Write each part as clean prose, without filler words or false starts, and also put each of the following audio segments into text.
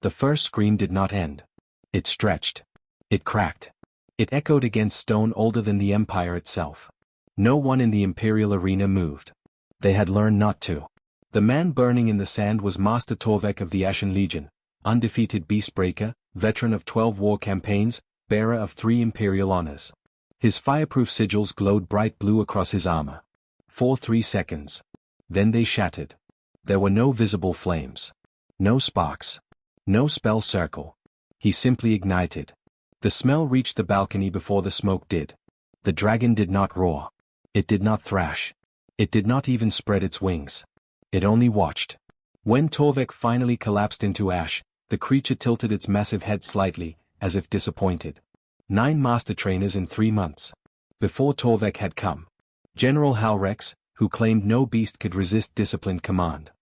The first scream did not end. It stretched. It cracked. It echoed against stone older than the Empire itself. No one in the Imperial arena moved. They had learned not to. The man burning in the sand was Master Torvek of the Ashen Legion, undefeated beastbreaker, veteran of 12 war campaigns, bearer of 3 Imperial honors. His fireproof sigils glowed bright blue across his armor. For 3 seconds. Then they shattered. There were no visible flames. No sparks. No spell circle. He simply ignited. The smell reached the balcony before the smoke did. The dragon did not roar. It did not thrash. It did not even spread its wings. It only watched. When Torvek finally collapsed into ash, the creature tilted its massive head slightly, as if disappointed. 9 master trainers in 3 months. Before Torvek had come. General Halrex, who claimed no beast could resist disciplined command.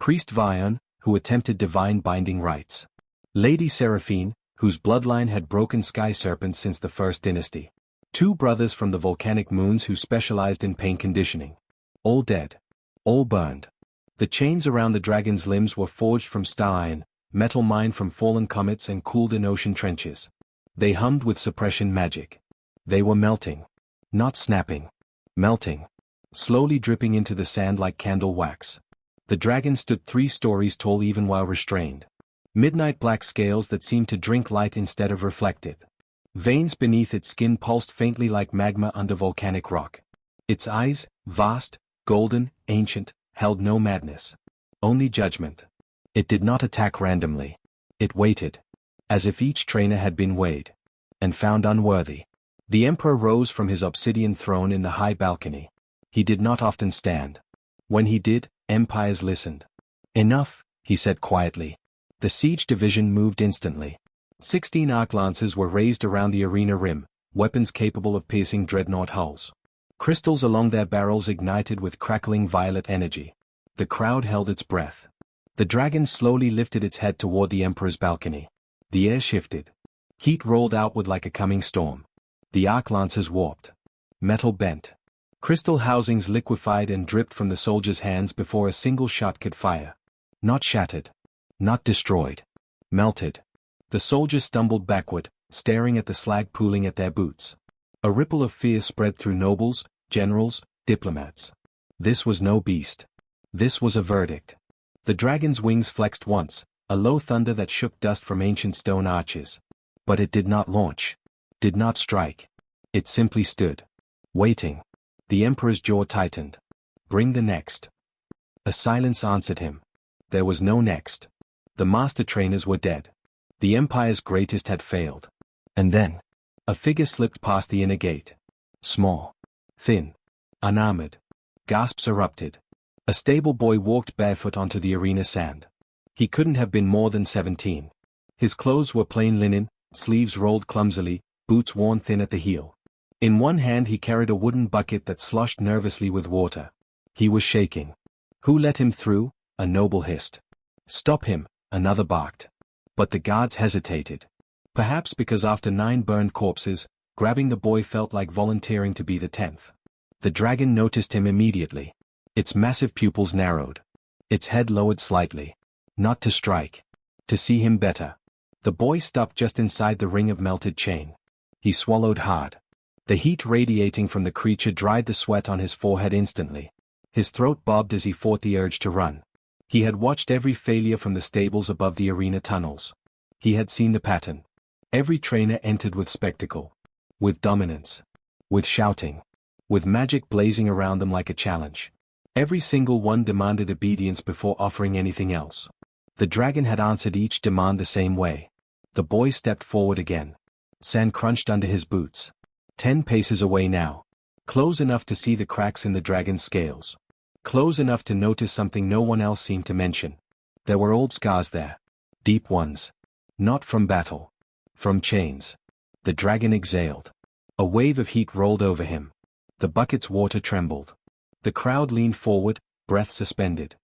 Priest Vion, who attempted divine binding rites. Lady Seraphine, whose bloodline had broken sky serpents since the First Dynasty. 2 brothers from the volcanic moons who specialized in pain conditioning. All dead. All burned. The chains around the dragon's limbs were forged from star iron, metal mined from fallen comets and cooled in ocean trenches. They hummed with suppression magic. They were melting. Not snapping. Melting. Slowly dripping into the sand like candle wax. The dragon stood 3 stories tall even while restrained. Midnight black scales that seemed to drink light instead of reflect it. Veins beneath its skin pulsed faintly like magma under volcanic rock. Its eyes, vast, golden, ancient, held no madness. Only judgment. It did not attack randomly. It waited. As if each trainer had been weighed. And found unworthy. The Emperor rose from his obsidian throne in the high balcony. He did not often stand. When he did, empires listened. Enough, he said quietly. The siege division moved instantly. 16 arc lances were raised around the arena rim, weapons capable of piercing dreadnought hulls. Crystals along their barrels ignited with crackling violet energy. The crowd held its breath. The dragon slowly lifted its head toward the Emperor's balcony. The air shifted. Heat rolled outward like a coming storm. The arc lances warped. Metal bent. Crystal housings liquefied and dripped from the soldiers' hands before a single shot could fire. Not shattered. Not destroyed. Melted. The soldiers stumbled backward, staring at the slag pooling at their boots. A ripple of fear spread through nobles, generals, diplomats. This was no beast. This was a verdict. The dragon's wings flexed once, a low thunder that shook dust from ancient stone arches. But it did not launch. Did not strike. It simply stood. Waiting. The Emperor's jaw tightened. Bring the next. A silence answered him. There was no next. The master trainers were dead. The Empire's greatest had failed. And then, a figure slipped past the inner gate. Small. Thin. Unarmored. Gasps erupted. A stable boy walked barefoot onto the arena sand. He couldn't have been more than 17. His clothes were plain linen, sleeves rolled clumsily, boots worn thin at the heel. In one hand he carried a wooden bucket that sloshed nervously with water. He was shaking. Who let him through? A noble hissed. Stop him, another barked. But the guards hesitated. Perhaps because after 9 burned corpses, grabbing the boy felt like volunteering to be the 10th. The dragon noticed him immediately. Its massive pupils narrowed. Its head lowered slightly. Not to strike. To see him better. The boy stopped just inside the ring of melted chain. He swallowed hard. The heat radiating from the creature dried the sweat on his forehead instantly. His throat bobbed as he fought the urge to run. He had watched every failure from the stables above the arena tunnels. He had seen the pattern. Every trainer entered with spectacle. With dominance. With shouting. With magic blazing around them like a challenge. Every single one demanded obedience before offering anything else. The dragon had answered each demand the same way. The boy stepped forward again. Sand crunched under his boots. 10 paces away now. Close enough to see the cracks in the dragon's scales. Close enough to notice something no one else seemed to mention. There were old scars there. Deep ones. Not from battle. From chains. The dragon exhaled. A wave of heat rolled over him. The bucket's water trembled. The crowd leaned forward, breath suspended.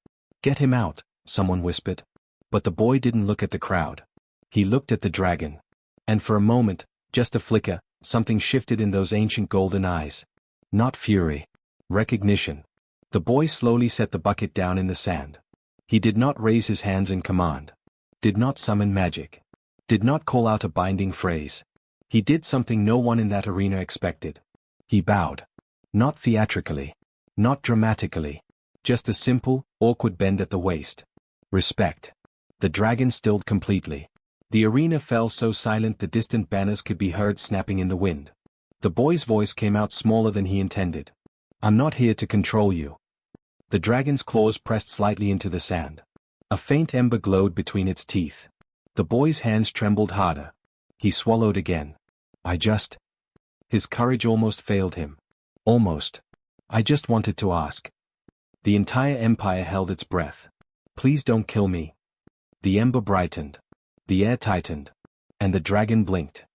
Get him out, someone whispered. But the boy didn't look at the crowd. He looked at the dragon. And for a moment, just a flicker, something shifted in those ancient golden eyes. Not fury. Recognition. The boy slowly set the bucket down in the sand. He did not raise his hands in command. Did not summon magic. Did not call out a binding phrase. He did something no one in that arena expected. He bowed. Not theatrically. Not dramatically. Just a simple, awkward bend at the waist. Respect. The dragon stilled completely. The arena fell so silent the distant banners could be heard snapping in the wind. The boy's voice came out smaller than he intended. I'm not here to control you. The dragon's claws pressed slightly into the sand. A faint ember glowed between its teeth. The boy's hands trembled harder. He swallowed again. His courage almost failed him. Almost. I just wanted to ask. The entire empire held its breath. Please don't kill me. The ember brightened. The air tightened. And the dragon blinked.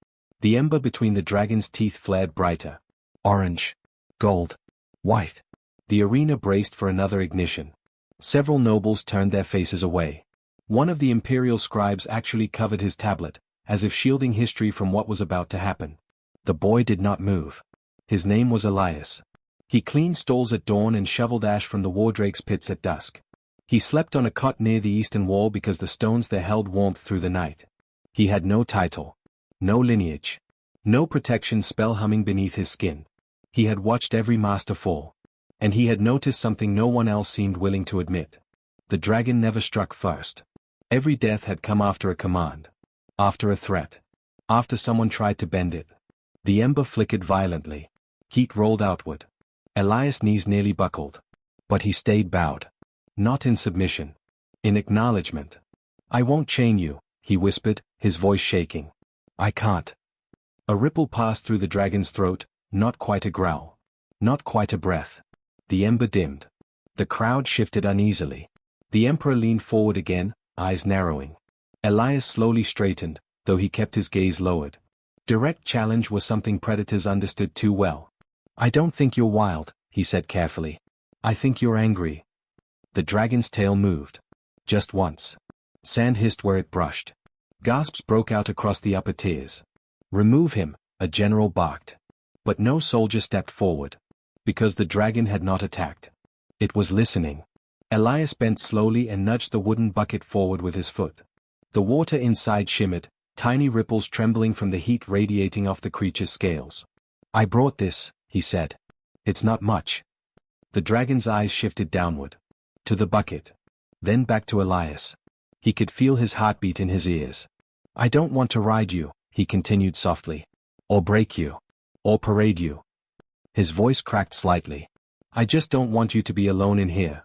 The ember between the dragon's teeth flared brighter. Orange. Gold. White. The arena braced for another ignition. Several nobles turned their faces away. One of the imperial scribes actually covered his tablet, as if shielding history from what was about to happen. The boy did not move. His name was Elias. He cleaned stalls at dawn and shoveled ash from the wardrake's pits at dusk. He slept on a cot near the eastern wall because the stones there held warmth through the night. He had no title. No lineage. No protection spell humming beneath his skin. He had watched every master fall. And he had noticed something no one else seemed willing to admit. The dragon never struck first. Every death had come after a command. After a threat. After someone tried to bend it. The ember flickered violently. Heat rolled outward. Elias' knees nearly buckled. But he stayed bowed. Not in submission. In acknowledgement. I won't chain you, he whispered, his voice shaking. I can't. A ripple passed through the dragon's throat, not quite a growl. Not quite a breath. The ember dimmed. The crowd shifted uneasily. The emperor leaned forward again, eyes narrowing. Elias slowly straightened, though he kept his gaze lowered. Direct challenge was something predators understood too well. I don't think you're wild, he said carefully. I think you're angry. The dragon's tail moved. Just once. Sand hissed where it brushed. Gasps broke out across the upper tiers. Remove him, a general barked. But no soldier stepped forward. Because the dragon had not attacked. It was listening. Elias bent slowly and nudged the wooden bucket forward with his foot. The water inside shimmered, tiny ripples trembling from the heat radiating off the creature's scales. I brought this, he said. It's not much. The dragon's eyes shifted downward. To the bucket. Then back to Elias. He could feel his heartbeat in his ears. I don't want to ride you, he continued softly. Or break you. Or parade you. His voice cracked slightly. I just don't want you to be alone in here.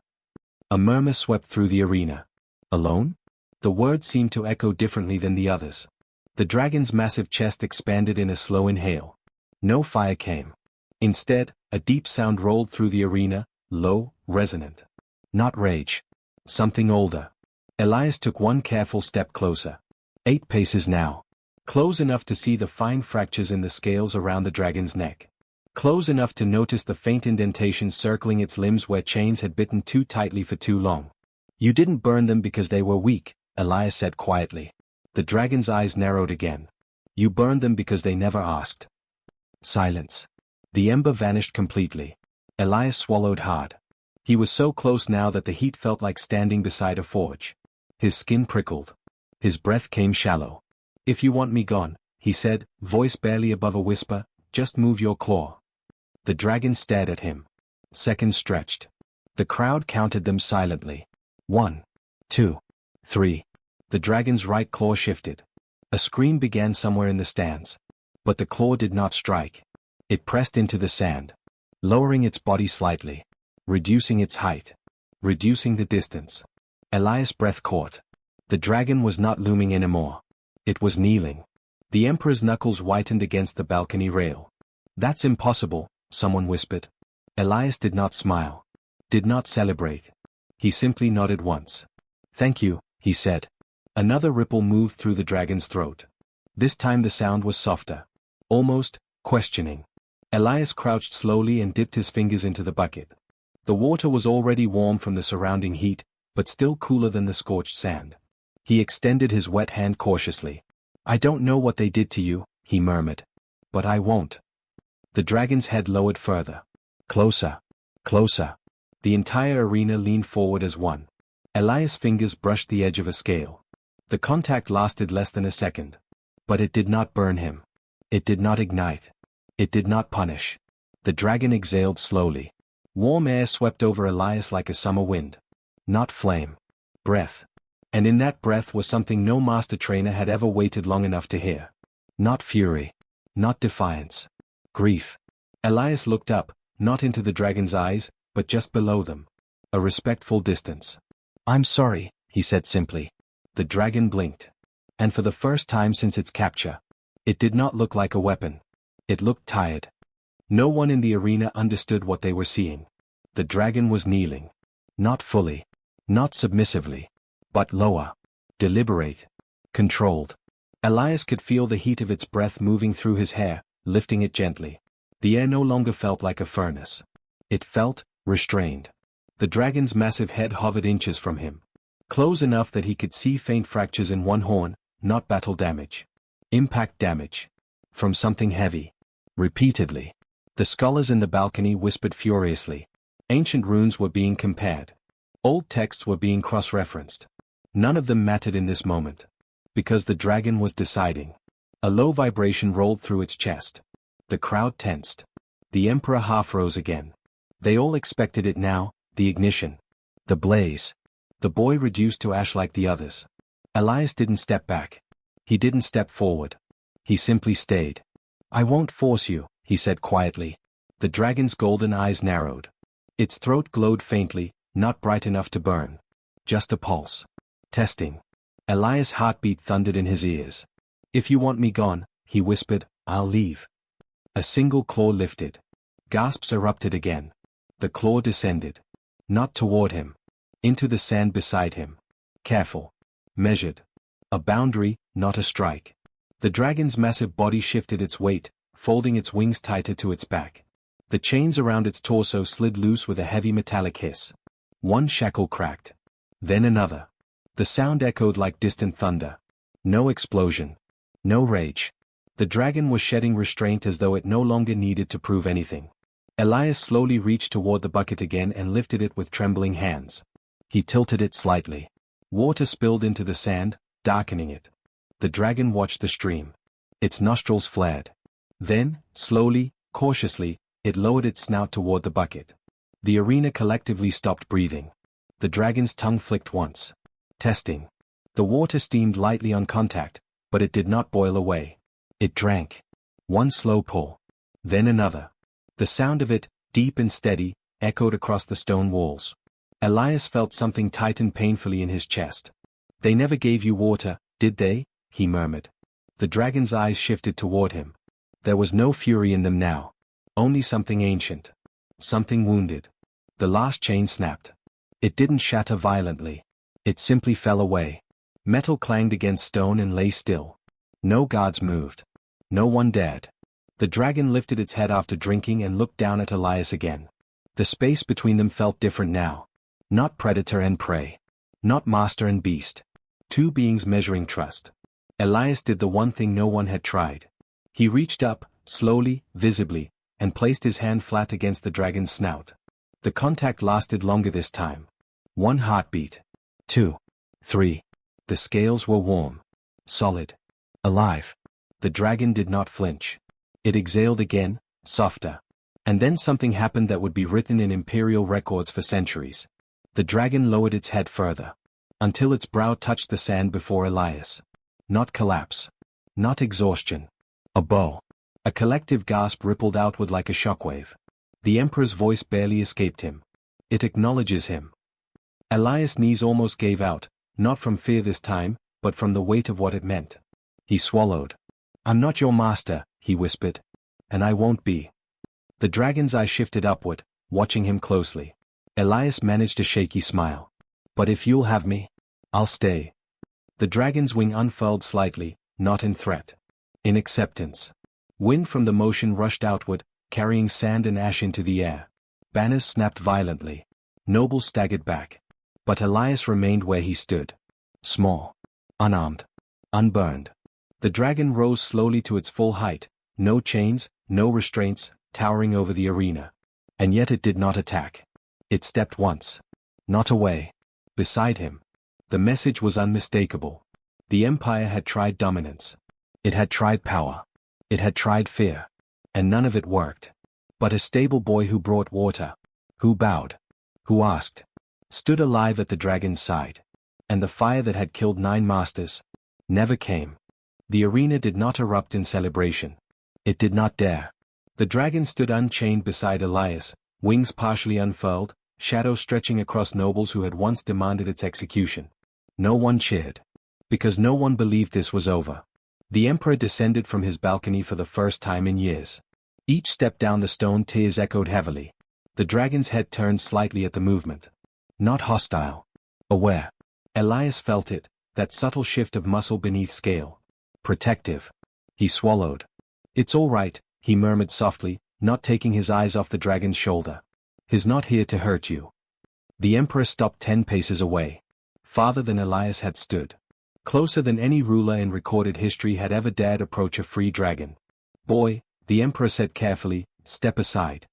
A murmur swept through the arena. Alone? The word seemed to echo differently than the others. The dragon's massive chest expanded in a slow inhale. No fire came. Instead, a deep sound rolled through the arena, low, resonant. Not rage. Something older. Elias took one careful step closer. 8 paces now. Close enough to see the fine fractures in the scales around the dragon's neck. Close enough to notice the faint indentations circling its limbs where chains had bitten too tightly for too long. You didn't burn them because they were weak, Elias said quietly. The dragon's eyes narrowed again. You burned them because they never asked. Silence. The ember vanished completely. Elias swallowed hard. He was so close now that the heat felt like standing beside a forge. His skin prickled. His breath came shallow. If you want me gone, he said, voice barely above a whisper, just move your claw. The dragon stared at him. Seconds stretched. The crowd counted them silently. 1, 2, 3. The dragon's right claw shifted. A scream began somewhere in the stands. But the claw did not strike. It pressed into the sand. Lowering its body slightly. Reducing its height. Reducing the distance. Elias' breath caught. The dragon was not looming anymore. It was kneeling. The emperor's knuckles whitened against the balcony rail. That's impossible, someone whispered. Elias did not smile. Did not celebrate. He simply nodded once. Thank you, he said. Another ripple moved through the dragon's throat. This time the sound was softer. Almost, questioning. Elias crouched slowly and dipped his fingers into the bucket. The water was already warm from the surrounding heat, but still cooler than the scorched sand. He extended his wet hand cautiously. I don't know what they did to you, he murmured. But I won't. The dragon's head lowered further. Closer. Closer. The entire arena leaned forward as one. Elias' fingers brushed the edge of a scale. The contact lasted less than a second. But it did not burn him. It did not ignite. It did not punish. The dragon exhaled slowly. Warm air swept over Elias like a summer wind. Not flame. Breath. And in that breath was something no master trainer had ever waited long enough to hear. Not fury. Not defiance. Grief. Elias looked up, not into the dragon's eyes, but just below them. A respectful distance. "I'm sorry," he said simply. The dragon blinked. And for the first time since its capture, it did not look like a weapon. It looked tired. No one in the arena understood what they were seeing. The dragon was kneeling. Not fully. Not submissively. But lower. Deliberate. Controlled. Elias could feel the heat of its breath moving through his hair, lifting it gently. The air no longer felt like a furnace. It felt restrained. The dragon's massive head hovered inches from him. Close enough that he could see faint fractures in one horn, not battle damage. Impact damage. From something heavy. Repeatedly. The scholars in the balcony whispered furiously. Ancient runes were being compared. Old texts were being cross-referenced. None of them mattered in this moment. Because the dragon was deciding. A low vibration rolled through its chest. The crowd tensed. The emperor half rose again. They all expected it now, the ignition. The blaze. The boy reduced to ash like the others. Elias didn't step back. He didn't step forward. He simply stayed. "I won't force you," he said quietly. The dragon's golden eyes narrowed. Its throat glowed faintly, not bright enough to burn. Just a pulse. Testing. Elias' heartbeat thundered in his ears. "If you want me gone," he whispered, "I'll leave." A single claw lifted. Gasps erupted again. The claw descended. Not toward him. Into the sand beside him. Careful. Measured. A boundary, not a strike. The dragon's massive body shifted its weight, folding its wings tighter to its back. The chains around its torso slid loose with a heavy metallic hiss. One shackle cracked. Then another. The sound echoed like distant thunder. No explosion. No rage. The dragon was shedding restraint as though it no longer needed to prove anything. Elias slowly reached toward the bucket again and lifted it with trembling hands. He tilted it slightly. Water spilled into the sand, darkening it. The dragon watched the stream. Its nostrils flared. Then, slowly, cautiously, it lowered its snout toward the bucket. The arena collectively stopped breathing. The dragon's tongue flicked once. Testing. The water steamed lightly on contact, but it did not boil away. It drank. One slow pull. Then another. The sound of it, deep and steady, echoed across the stone walls. Elias felt something tighten painfully in his chest. "They never gave you water, did they?" he murmured. The dragon's eyes shifted toward him. There was no fury in them now. Only something ancient. Something wounded. The last chain snapped. It didn't shatter violently. It simply fell away. Metal clanged against stone and lay still. No guards moved. No one dared. The dragon lifted its head after drinking and looked down at Elias again. The space between them felt different now. Not predator and prey. Not master and beast. Two beings measuring trust. Elias did the one thing no one had tried. He reached up, slowly, visibly, and placed his hand flat against the dragon's snout. The contact lasted longer this time. One heartbeat. 2. 3. The scales were warm. Solid. Alive. The dragon did not flinch. It exhaled again, softer. And then something happened that would be written in imperial records for centuries. The dragon lowered its head further. Until its brow touched the sand before Elias. Not collapse. Not exhaustion. A bow. A collective gasp rippled outward like a shockwave. The emperor's voice barely escaped him. "It acknowledges him." Elias' knees almost gave out, not from fear this time, but from the weight of what it meant. He swallowed. "I'm not your master," he whispered. "And I won't be." The dragon's eye shifted upward, watching him closely. Elias managed a shaky smile. "But if you'll have me, I'll stay." The dragon's wing unfurled slightly, not in threat. In acceptance. Wind from the motion rushed outward, carrying sand and ash into the air. Banners snapped violently. Nobles staggered back. But Elias remained where he stood. Small. Unarmed. Unburned. The dragon rose slowly to its full height, no chains, no restraints, towering over the arena. And yet it did not attack. It stepped once. Not away. Beside him. The message was unmistakable. The Empire had tried dominance. It had tried power. It had tried fear. And none of it worked. But a stable boy who brought water, who bowed, who asked, stood alive at the dragon's side. And the fire that had killed 9 masters never came. The arena did not erupt in celebration. It did not dare. The dragon stood unchained beside Elias, wings partially unfurled, shadows stretching across nobles who had once demanded its execution. No one cheered. Because no one believed this was over. The emperor descended from his balcony for the first time in years. Each step down the stone tiers echoed heavily. The dragon's head turned slightly at the movement. Not hostile. Aware. Elias felt it, that subtle shift of muscle beneath scale. Protective. He swallowed. "It's all right," he murmured softly, not taking his eyes off the dragon's shoulder. "He's not here to hurt you." The emperor stopped 10 paces away. Farther than Elias had stood. Closer than any ruler in recorded history had ever dared approach a free dragon. "Boy," the emperor said carefully, "step aside."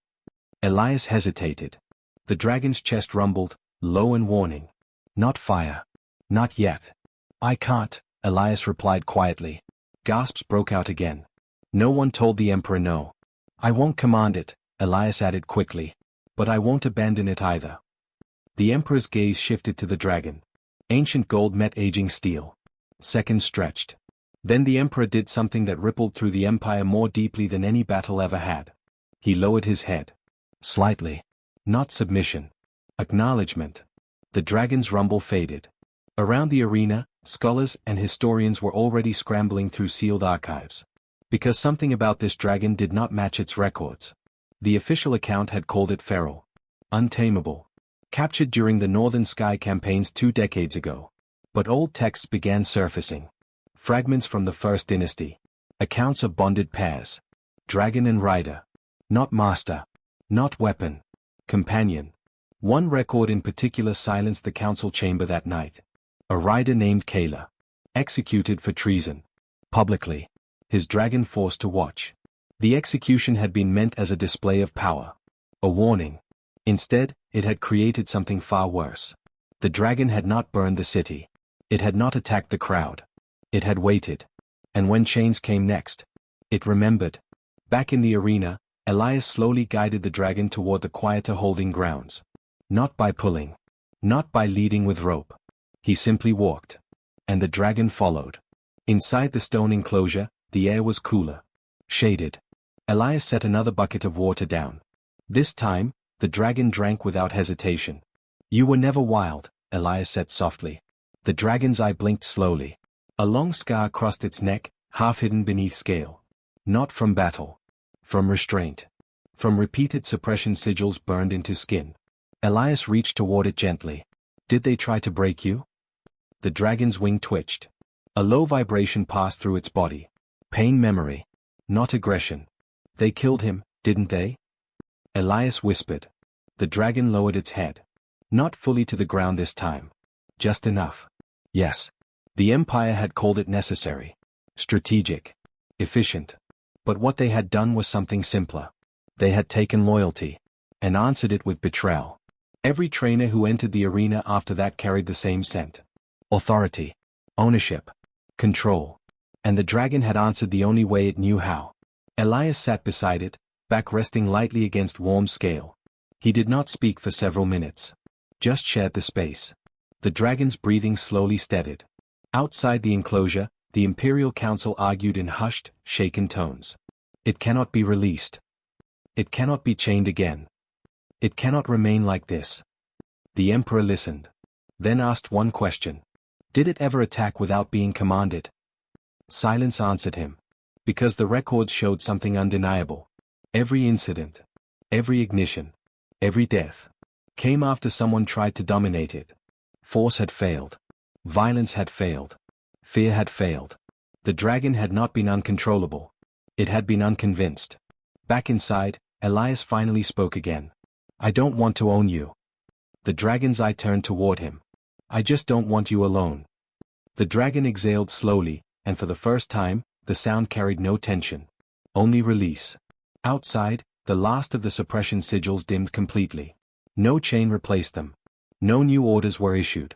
Elias hesitated. The dragon's chest rumbled, low and warning. "Not fire. Not yet." "I can't," Elias replied quietly. Gasps broke out again. No one told the emperor no. "I won't command it," Elias added quickly. "But I won't abandon it either." The emperor's gaze shifted to the dragon. Ancient gold met aging steel. Seconds stretched. Then the emperor did something that rippled through the empire more deeply than any battle ever had. He lowered his head. Slightly. Not submission. Acknowledgement. The dragon's rumble faded. Around the arena, scholars and historians were already scrambling through sealed archives. Because something about this dragon did not match its records. The official account had called it feral. Untamable. Captured during the Northern Sky campaigns 2 decades ago. But old texts began surfacing. Fragments from the First Dynasty. Accounts of bonded pairs. Dragon and rider. Not master. Not weapon. Companion. One record in particular silenced the council chamber that night. A rider named Kayla. Executed for treason. Publicly. His dragon forced to watch. The execution had been meant as a display of power. A warning. Instead, it had created something far worse. The dragon had not burned the city. It had not attacked the crowd. It had waited. And when chains came next, it remembered. Back in the arena, Elias slowly guided the dragon toward the quieter holding grounds. Not by pulling. Not by leading with rope. He simply walked. And the dragon followed. Inside the stone enclosure, the air was cooler. Shaded. Elias set another bucket of water down. This time, the dragon drank without hesitation. "You were never wild," Elias said softly. The dragon's eye blinked slowly. A long scar crossed its neck, half hidden beneath scale. Not from battle. From restraint. From repeated suppression sigils burned into skin. Elias reached toward it gently. "Did they try to break you?" The dragon's wing twitched. A low vibration passed through its body. Pain memory. Not aggression. "They killed him, didn't they?" Elias whispered. The dragon lowered its head. Not fully to the ground this time. Just enough. Yes. The Empire had called it necessary. Strategic. Efficient. But what they had done was something simpler. They had taken loyalty. And answered it with betrayal. Every trainer who entered the arena after that carried the same scent. Authority. Ownership. Control. And the dragon had answered the only way it knew how. Elias sat beside it, back resting lightly against warm scale. He did not speak for several minutes. Just shared the space. The dragon's breathing slowly steadied. Outside the enclosure, the Imperial Council argued in hushed, shaken tones. "It cannot be released. It cannot be chained again. It cannot remain like this." The Emperor listened. Then asked one question. "Did it ever attack without being commanded?" Silence answered him. Because the records showed something undeniable. Every incident. Every ignition. Every death. Came after someone tried to dominate it. Force had failed. Violence had failed. Fear had failed. The dragon had not been uncontrollable. It had been unconvinced. Back inside, Elias finally spoke again. "I don't want to own you." The dragon's eye turned toward him. "I just don't want you alone." The dragon exhaled slowly, and for the first time, the sound carried no tension. Only release. Outside, the last of the suppression sigils dimmed completely. No chain replaced them. No new orders were issued.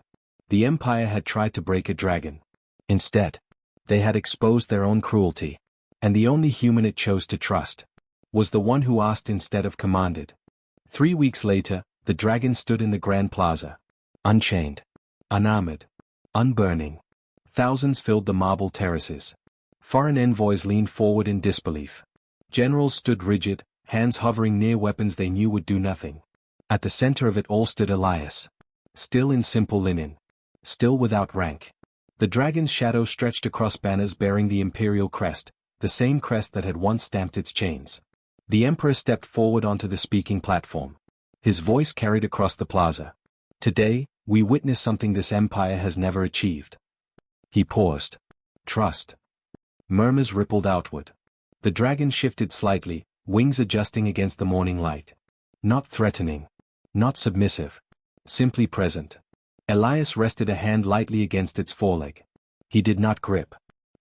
The Empire had tried to break a dragon. Instead, they had exposed their own cruelty, and the only human it chose to trust was the one who asked instead of commanded. 3 weeks later, the dragon stood in the Grand Plaza. Unchained, unarmored, unburning. Thousands filled the marble terraces. Foreign envoys leaned forward in disbelief. Generals stood rigid, hands hovering near weapons they knew would do nothing. At the center of it all stood Elias. Still in simple linen. Still without rank. The dragon's shadow stretched across banners bearing the imperial crest, the same crest that had once stamped its chains. The emperor stepped forward onto the speaking platform. His voice carried across the plaza. Today, we witness something this empire has never achieved. He paused. Trust. Murmurs rippled outward. The dragon shifted slightly, wings adjusting against the morning light. Not threatening. Not submissive. Simply present. Elias rested a hand lightly against its foreleg. He did not grip.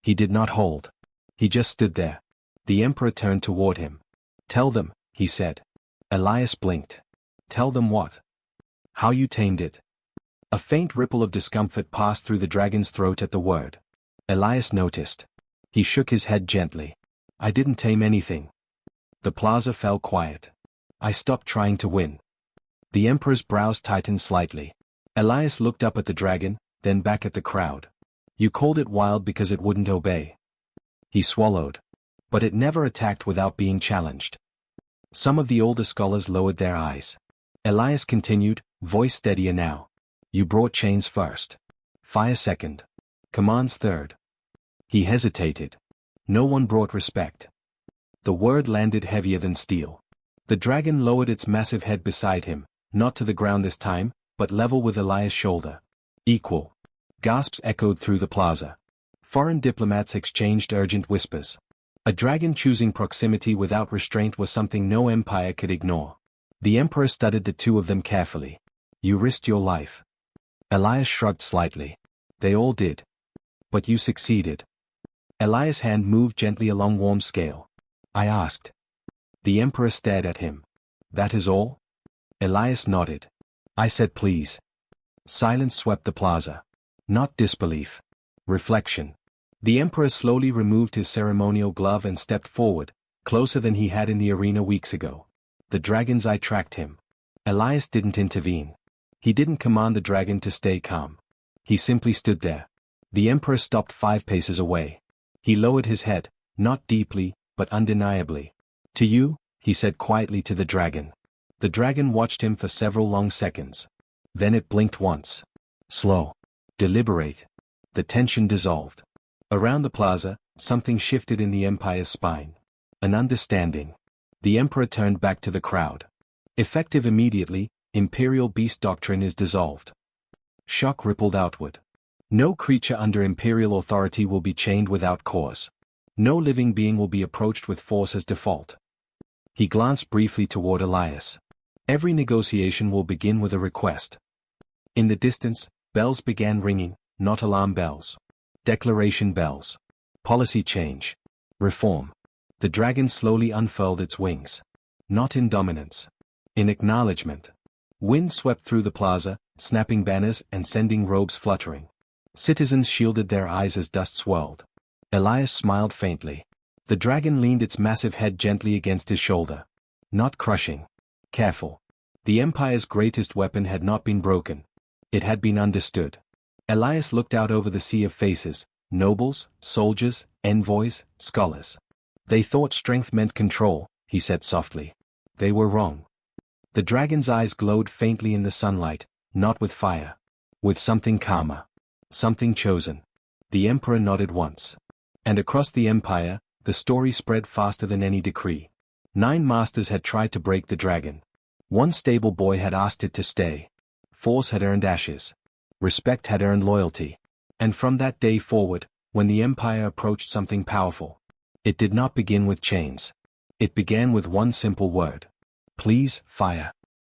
He did not hold. He just stood there. The emperor turned toward him. Tell them, he said. Elias blinked. Tell them what? How you tamed it. A faint ripple of discomfort passed through the dragon's throat at the word. Elias noticed. He shook his head gently. I didn't tame anything. The plaza fell quiet. I stopped trying to win. The emperor's brows tightened slightly. Elias looked up at the dragon, then back at the crowd. You called it wild because it wouldn't obey. He swallowed. But it never attacked without being challenged. Some of the older scholars lowered their eyes. Elias continued, voice steadier now. You brought chains first. Fire second. Commands third. He hesitated. No one brought respect. The word landed heavier than steel. The dragon lowered its massive head beside him, not to the ground this time, but level with Elias' shoulder. Equal. Gasps echoed through the plaza. Foreign diplomats exchanged urgent whispers. A dragon choosing proximity without restraint was something no empire could ignore. The emperor studied the two of them carefully. You risked your life. Elias shrugged slightly. They all did. But you succeeded. Elias' hand moved gently along warm scale. I asked. The emperor stared at him. That is all? Elias nodded. I said please. Silence swept the plaza. Not disbelief. Reflection. The emperor slowly removed his ceremonial glove and stepped forward, closer than he had in the arena weeks ago. The dragon's eye tracked him. Elias didn't intervene. He didn't command the dragon to stay calm. He simply stood there. The emperor stopped 5 paces away. He lowered his head, not deeply, but undeniably. To you, he said quietly to the dragon. The dragon watched him for several long seconds. Then it blinked once. Slow. Deliberate. The tension dissolved. Around the plaza, something shifted in the empire's spine. An understanding. The emperor turned back to the crowd. Effective immediately, imperial beast doctrine is dissolved. Shock rippled outward. No creature under imperial authority will be chained without cause. No living being will be approached with force as default. He glanced briefly toward Elias. Every negotiation will begin with a request. In the distance, bells began ringing, not alarm bells. Declaration bells. Policy change. Reform. The dragon slowly unfurled its wings. Not in dominance. In acknowledgement. Wind swept through the plaza, snapping banners and sending robes fluttering. Citizens shielded their eyes as dust swirled. Elias smiled faintly. The dragon leaned its massive head gently against his shoulder. Not crushing. Careful. The empire's greatest weapon had not been broken. It had been understood. Elias looked out over the sea of faces, nobles, soldiers, envoys, scholars. They thought strength meant control, he said softly. They were wrong. The dragon's eyes glowed faintly in the sunlight, not with fire. With something calmer. Something chosen. The emperor nodded once. And across the empire, the story spread faster than any decree. 9 masters had tried to break the dragon. 1 stable boy had asked it to stay. Force had earned ashes. Respect had earned loyalty. And from that day forward, when the empire approached something powerful, it did not begin with chains. It began with one simple word. Please, fire.